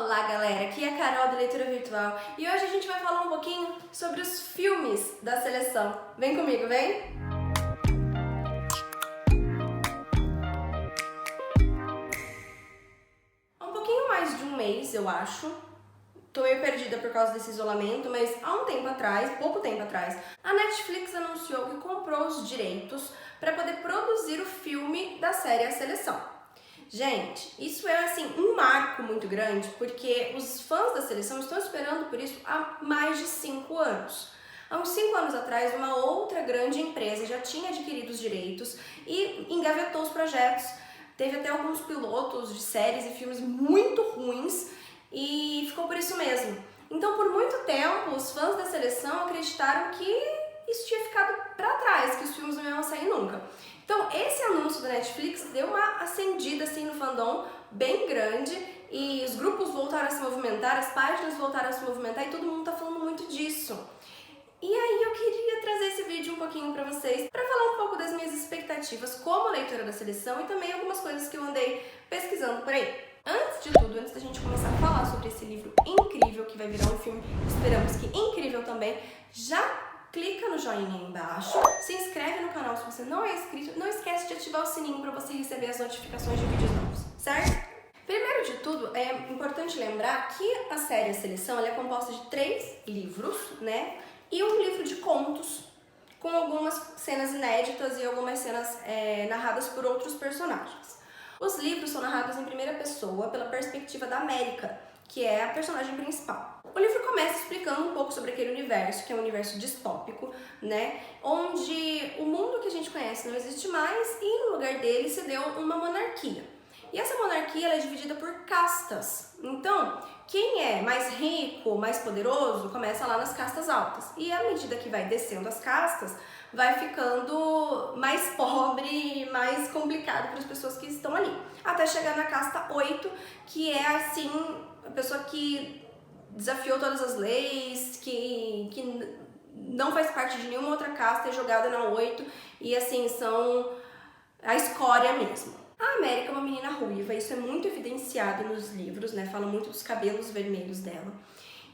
Olá galera, aqui é a Carol da Leitura Virtual e hoje a gente vai falar um pouquinho sobre os filmes da seleção. Vem comigo, vem! Há um pouquinho mais de um mês, eu acho, tô meio perdida por causa desse isolamento, mas há um tempo atrás, pouco tempo atrás, a Netflix anunciou que comprou os direitos para poder produzir o filme da série A Seleção. Gente, isso é assim um marco muito grande, porque os fãs da seleção estão esperando por isso há mais de 5 anos. Há uns 5 anos atrás, uma outra grande empresa já tinha adquirido os direitos e engavetou os projetos. Teve até alguns pilotos de séries e filmes muito ruins e ficou por isso mesmo. Então, por muito tempo, os fãs da seleção acreditaram que isso tinha ficado para trás, que os filmes não iam sair nunca. Então, esse anúncio da Netflix deu uma acendida assim no fandom bem grande e os grupos voltaram a se movimentar, as páginas voltaram a se movimentar e todo mundo tá falando muito disso. E aí eu queria trazer esse vídeo um pouquinho para vocês, para falar um pouco das minhas expectativas como leitora da seleção e também algumas coisas que eu andei pesquisando por aí. Antes de tudo, antes da gente começar a falar sobre esse livro incrível que vai virar um filme, esperamos que incrível também, já clica no joinha aí embaixo, se inscreve no canal se você não é inscrito, não esquece de ativar o sininho para você receber as notificações de vídeos novos, certo? Primeiro de tudo, é importante lembrar que a série A Seleção ela é composta de 3 livros, né? E um livro de contos, com algumas cenas inéditas e algumas cenas narradas por outros personagens. Os livros são narrados em primeira pessoa, pela perspectiva da América, que é a personagem principal. O livro começa explicando um pouco sobre aquele universo, que é um universo distópico, né? Onde o mundo que a gente conhece não existe mais e no lugar dele se deu uma monarquia. E essa monarquia ela é dividida por castas. Então, quem é mais rico, mais poderoso, começa lá nas castas altas. E à medida que vai descendo as castas, vai ficando mais pobre e mais complicado para as pessoas que estão ali. Até chegar na casta 8, que é assim, a pessoa que desafiou todas as leis, que não faz parte de nenhuma outra casta, é jogada na 8 e assim, são a escória mesmo. A América é uma menina ruiva, isso é muito evidenciado nos livros, né? Fala muito dos cabelos vermelhos dela.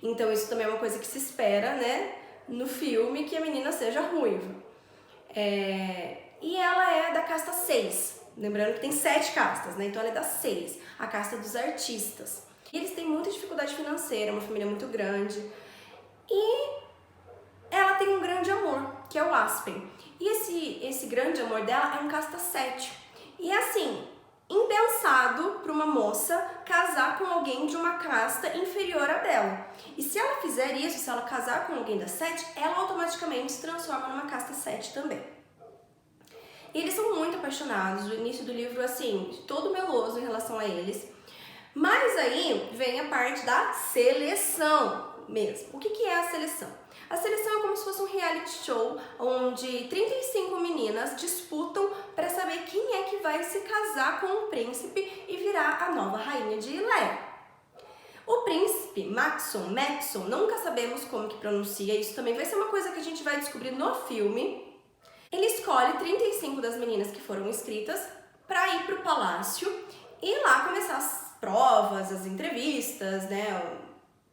Então isso também é uma coisa que se espera, né? No filme, que a menina seja ruiva. E ela é da casta 6, lembrando que tem 7 castas, né? Então ela é da 6, a casta dos artistas. E eles têm muita dificuldade financeira, uma família muito grande. E ela tem um grande amor, que é o Aspen. E esse grande amor dela é um casta 7. E é assim, impensado para uma moça casar com alguém de uma casta inferior à dela. E se ela fizer isso, se ela casar com alguém da 7, ela automaticamente se transforma numa casta 7 também. E eles são muito apaixonados, o início do livro, assim, todo meloso em relação a eles. Mas aí vem a parte da seleção mesmo. O que é a seleção? A seleção é como se fosse um reality show onde 35 meninas disputam para saber quem é que vai se casar com o príncipe e virar a nova rainha de Ileia. O príncipe, Maxon, nunca sabemos como que pronuncia, isso também vai ser uma coisa que a gente vai descobrir no filme. Ele escolhe 35 das meninas que foram inscritas para ir para o palácio e lá começar as provas, as entrevistas, né,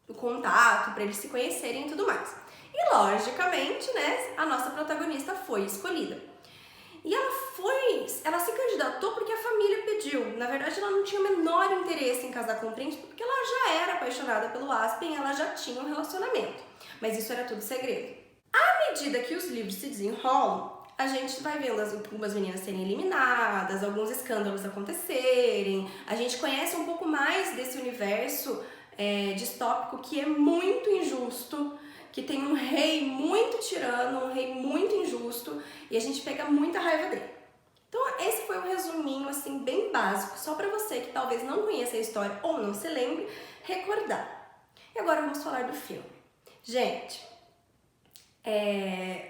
o contato para eles se conhecerem e tudo mais. E logicamente, né, a nossa protagonista foi escolhida. E ela se candidatou porque a família pediu. Na verdade, ela não tinha o menor interesse em casar com o príncipe, porque ela já era apaixonada pelo Aspen, ela já tinha um relacionamento. Mas isso era tudo segredo. À medida que os livros se desenrolam, a gente vai vendo algumas meninas serem eliminadas, alguns escândalos acontecerem. A gente conhece um pouco mais desse universo distópico que é muito injusto, que tem um rei muito tirano, um rei muito injusto, e a gente pega muita raiva dele. Então esse foi um resuminho assim bem básico, só para você que talvez não conheça a história ou não se lembre, recordar. E agora vamos falar do filme. Gente,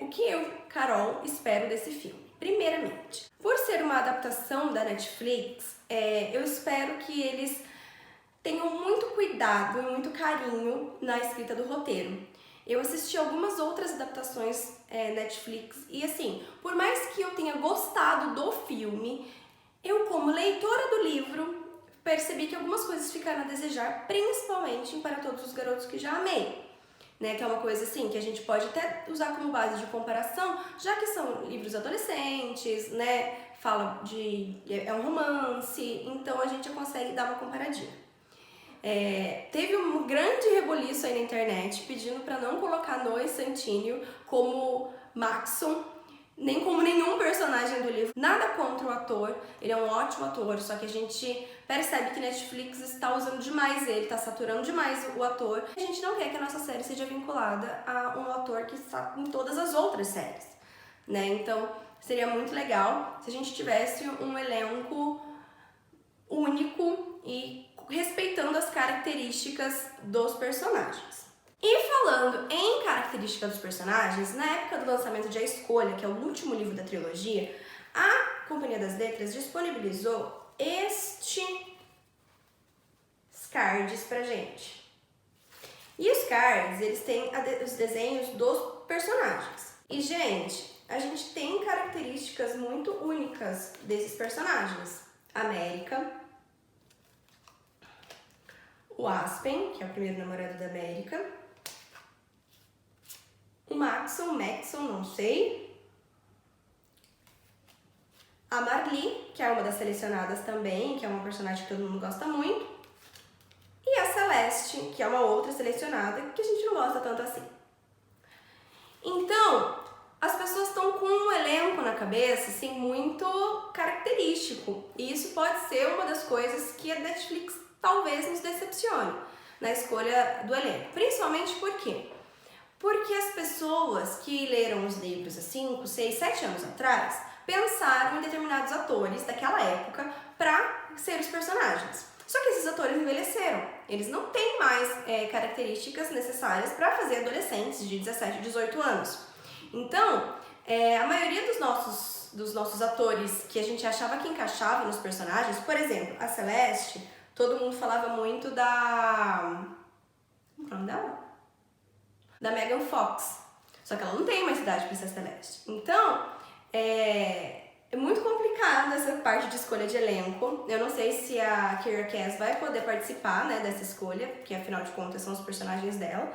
o que eu, Carol, espero desse filme? Primeiramente, por ser uma adaptação da Netflix, eu espero que eles tenham muito cuidado e muito carinho na escrita do roteiro. Eu assisti algumas outras adaptações Netflix e assim, por mais que eu tenha gostado do filme, eu como leitora do livro percebi que algumas coisas ficaram a desejar, principalmente em Para Todos os Garotos que Já Amei, né? Que é uma coisa assim que a gente pode até usar como base de comparação, já que são livros adolescentes, né? É um romance, então a gente consegue dar uma comparadinha. Teve um grande reboliço aí na internet pedindo para não colocar Noé Centineo como Maxon, nem como nenhum personagem do livro. Nada contra o ator, ele é um ótimo ator, só que a gente percebe que Netflix está usando demais ele, está saturando demais o ator. A gente não quer que a nossa série seja vinculada a um ator que está em todas as outras séries, né? Então seria muito legal se a gente tivesse um elenco único e respeitando as características dos personagens. E falando em características dos personagens, na época do lançamento de A Escolha, que é o último livro da trilogia, a Companhia das Letras disponibilizou estes cards pra gente. E os cards, eles têm os desenhos dos personagens. E, gente, a gente tem características muito únicas desses personagens. América, o Aspen, que é o primeiro namorado da América, o Maxon, não sei, a Marli, que é uma das selecionadas também, que é uma personagem que todo mundo gosta muito, e a Celeste, que é uma outra selecionada que a gente não gosta tanto assim. Então, as pessoas estão com um elenco na cabeça, assim, muito característico, e isso pode ser uma das coisas que a Netflix talvez nos decepcione na escolha do elenco. Principalmente por quê? Porque as pessoas que leram os livros há 5, 6, 7 anos atrás pensaram em determinados atores daquela época para ser os personagens. Só que esses atores envelheceram. Eles não têm mais características necessárias para fazer adolescentes de 17, 18 anos. Então, a maioria dos nossos atores que a gente achava que encaixava nos personagens, por exemplo, a Celeste, todo mundo falava muito da... Como é o nome dela? Da Megan Fox. Só que ela não tem mais idade para ser Celeste. Então, é muito complicado essa parte de escolha de elenco. Eu não sei se a Kiera Cass vai poder participar, né, dessa escolha, porque afinal de contas são os personagens dela.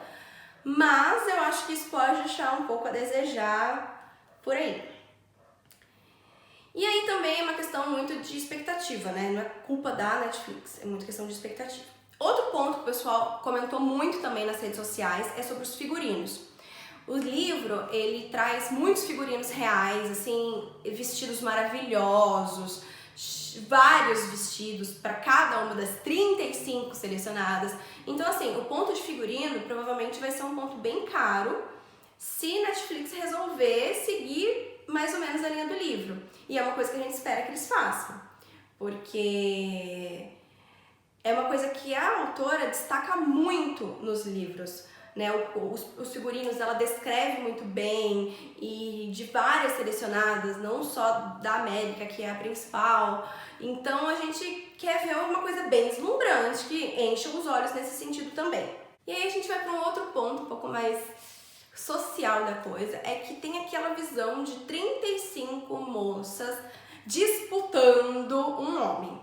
Mas eu acho que isso pode deixar um pouco a desejar por aí. E aí também é uma questão muito de expectativa, né? Não é culpa da Netflix, é muito questão de expectativa. Outro ponto que o pessoal comentou muito também nas redes sociais é sobre os figurinos. O livro, ele traz muitos figurinos reais, assim, vestidos maravilhosos, vários vestidos para cada uma das 35 selecionadas. Então, assim, o ponto de figurino provavelmente vai ser um ponto bem caro se Netflix resolver seguir mais ou menos a linha do livro. E é uma coisa que a gente espera que eles façam, porque é uma coisa que a autora destaca muito nos livros, né? Os figurinos ela descreve muito bem, e de várias selecionadas, não só da América, que é a principal. Então a gente quer ver uma coisa bem deslumbrante, que enche os olhos nesse sentido também. E aí a gente vai para um outro ponto, um pouco mais social da coisa, é que tem aquela visão de 35 moças disputando um homem,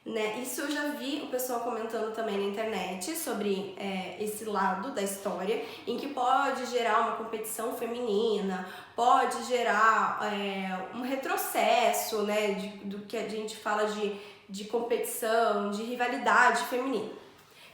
né? Isso eu já vi o pessoal comentando também na internet sobre esse lado da história, em que pode gerar uma competição feminina, pode gerar um retrocesso, né, do que a gente fala de competição, de rivalidade feminina.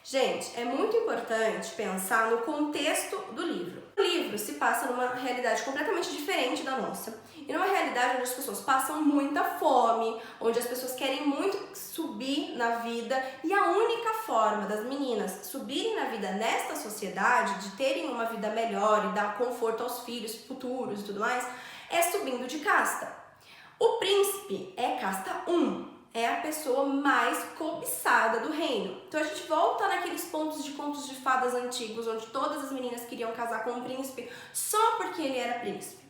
Gente, é muito importante pensar no contexto do livro. O livro se passa numa realidade completamente diferente da nossa. E numa realidade onde as pessoas passam muita fome, onde as pessoas querem muito subir na vida. E a única forma das meninas subirem na vida nesta sociedade, de terem uma vida melhor e dar conforto aos filhos futuros e tudo mais, é subindo de casta. O príncipe é casta 1. É a pessoa mais cobiçada do reino. Então a gente volta naqueles pontos de contos de fadas antigos, onde todas as meninas queriam casar com um príncipe só porque ele era príncipe.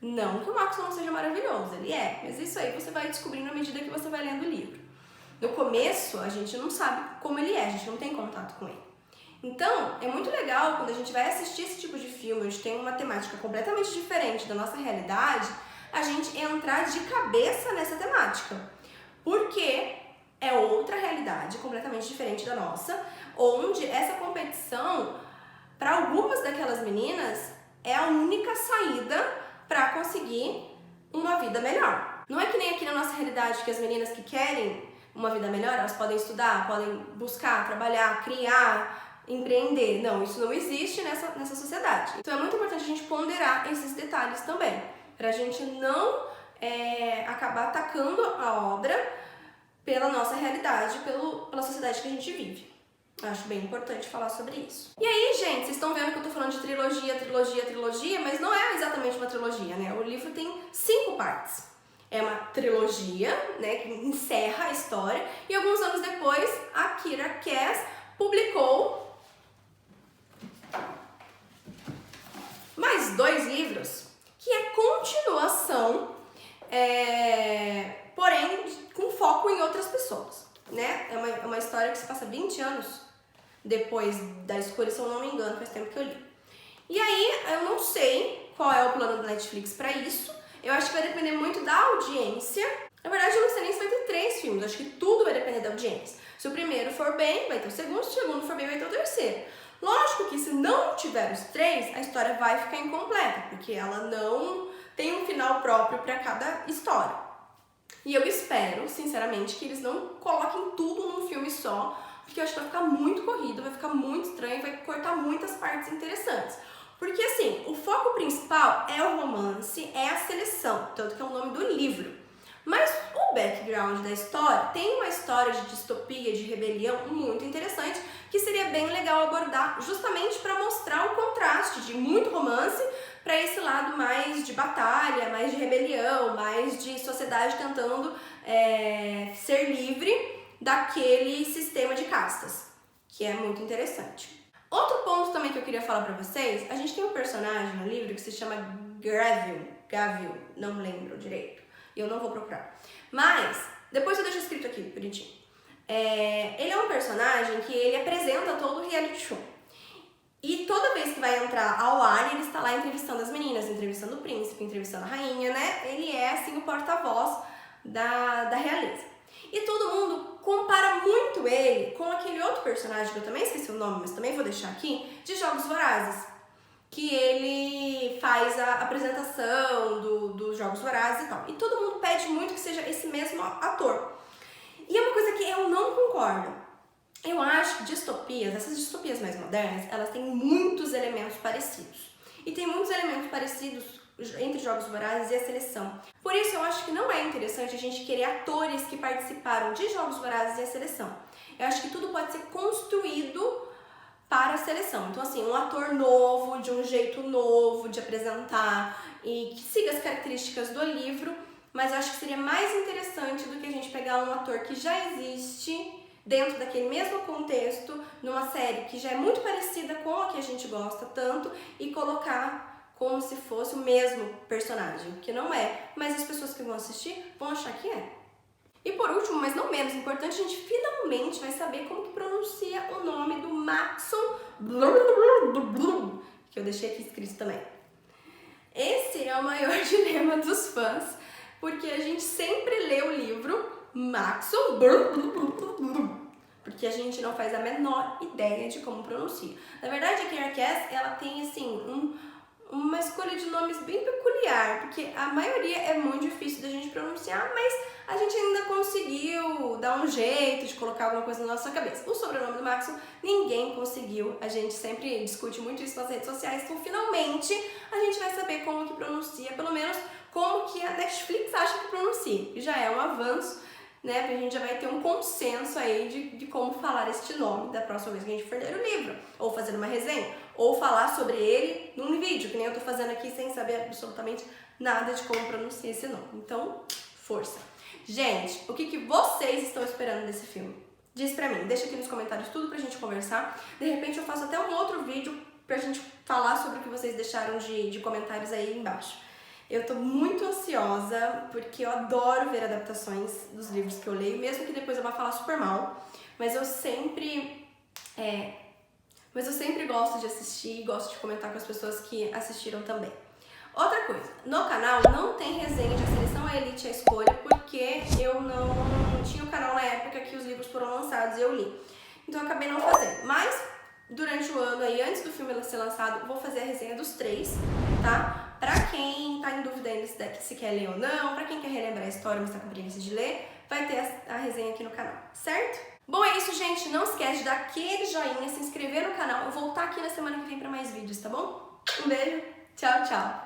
Não que o Maxon não seja maravilhoso, ele é, mas isso aí você vai descobrindo à medida que você vai lendo o livro. No começo, a gente não sabe como ele é, a gente não tem contato com ele. Então, é muito legal quando a gente vai assistir esse tipo de filme, onde tem uma temática completamente diferente da nossa realidade, a gente entrar de cabeça nessa temática. Porque é outra realidade, completamente diferente da nossa, onde essa competição, para algumas daquelas meninas, é a única saída para conseguir uma vida melhor. Não é que nem aqui na nossa realidade que as meninas que querem uma vida melhor, elas podem estudar, podem buscar, trabalhar, criar, empreender. Não, isso não existe nessa sociedade. Então é muito importante a gente ponderar esses detalhes também, pra gente não acabar atacando a obra pela nossa realidade, pela sociedade que a gente vive. Acho bem importante falar sobre isso. E aí, gente, vocês estão vendo que eu tô falando de trilogia, mas não é exatamente uma trilogia, né? O livro tem 5 partes. É uma trilogia, né, que encerra a história, e alguns anos depois, a Kiera Cass publicou mais 2 livros, que é continuação, porém com foco em outras pessoas, né? É uma história que se passa 20 anos depois da escolha, se eu não me engano, faz tempo que eu li. E aí, eu não sei qual é o plano da Netflix para isso. Eu acho que vai depender muito da audiência. Na verdade, eu não sei nem se vai ter 3 filmes. Eu acho que tudo vai depender da audiência. Se o primeiro for bem, vai ter o segundo. Se o segundo for bem, vai ter o terceiro. Lógico que se não tiver os 3, a história vai ficar incompleta, porque ela não tem um final próprio para cada história. E eu espero, sinceramente, que eles não coloquem tudo num filme só, porque eu acho que vai ficar muito corrido, vai ficar muito estranho, vai cortar muitas partes interessantes. Porque assim, o foco principal é o romance, é a seleção, tanto que é o nome do livro. Mas o background da história tem uma história de distopia, de rebelião muito interessante, que seria bem legal abordar justamente para mostrar o contraste de muito romance para esse lado mais de batalha, mais de rebelião, mais de sociedade tentando ser livre daquele sistema de castas, que é muito interessante. Outro ponto também que eu queria falar pra vocês, a gente tem um personagem no livro que se chama Gavil, não lembro direito, e eu não vou procurar. Mas, depois eu deixo escrito aqui, bonitinho. Ele é um personagem que ele apresenta todo o reality show. E toda vez que vai entrar ao ar, ele está lá entrevistando as meninas, entrevistando o príncipe, entrevistando a rainha, né? Ele é, assim, o porta-voz da realeza. E todo mundo compara muito ele com aquele outro personagem, que eu também esqueci o nome, mas também vou deixar aqui, de Jogos Vorazes. Que ele faz a apresentação dos Jogos Vorazes e tal. E todo mundo pede muito que seja esse mesmo ator. E é uma coisa que eu não concordo. Eu acho que distopias, essas distopias mais modernas, elas têm muitos elementos parecidos. E tem muitos elementos parecidos entre Jogos Vorazes e a seleção. Por isso eu acho que não é interessante a gente querer atores que participaram de Jogos Vorazes e a seleção. Eu acho que tudo pode ser construído para a seleção. Então assim, um ator novo, de um jeito novo de apresentar e que siga as características do livro, mas eu acho que seria mais interessante do que a gente pegar um ator que já existe dentro daquele mesmo contexto, numa série que já é muito parecida com a que a gente gosta tanto, e colocar como se fosse o mesmo personagem, que não é, mas as pessoas que vão assistir vão achar que é. E por último, mas não menos importante, a gente finalmente vai saber como que pronuncia o nome do Maxon, que eu deixei aqui escrito também. Esse é o maior dilema dos fãs, porque a gente sempre lê o livro Maxon, porque a gente não faz a menor ideia de como pronuncia. Na verdade, a Kiera Cass, ela tem assim uma escolha de nomes bem peculiar, porque a maioria é muito difícil da gente pronunciar, mas a gente ainda conseguiu dar um jeito de colocar alguma coisa na nossa cabeça. O sobrenome do Maxon, ninguém conseguiu, a gente sempre discute muito isso nas redes sociais, então finalmente a gente vai saber como que pronuncia, pelo menos como que a Netflix acha que pronuncia, e já é um avanço, né, porque a gente já vai ter um consenso aí de como falar este nome da próxima vez que a gente for ler o livro, ou fazer uma resenha, ou falar sobre ele num vídeo, que nem eu tô fazendo aqui sem saber absolutamente nada de como pronunciar esse nome. Então, força! Gente, o que vocês estão esperando desse filme? Diz pra mim, deixa aqui nos comentários tudo pra gente conversar. De repente eu faço até um outro vídeo pra gente falar sobre o que vocês deixaram de comentários aí embaixo. Eu tô muito ansiosa, porque eu adoro ver adaptações dos livros que eu leio, mesmo que depois eu vá falar super mal, mas eu sempre gosto de assistir e gosto de comentar com as pessoas que assistiram também. Outra coisa, no canal não tem resenha de A Seleção, a Elite, a Escolha, porque eu não tinha o canal na época que os livros foram lançados e eu li. Então eu acabei não fazendo. Mas durante o ano aí, antes do filme ser lançado, vou fazer a resenha dos 3, tá? Pra quem tá em dúvida ainda se quer ler ou não, pra quem quer relembrar a história, mas tá com preguiça de ler, vai ter a resenha aqui no canal, certo? Bom, é isso, gente. Não esquece de dar aquele joinha, se inscrever no canal. Eu vou voltar aqui na semana que vem pra mais vídeos, tá bom? Um beijo, tchau, tchau!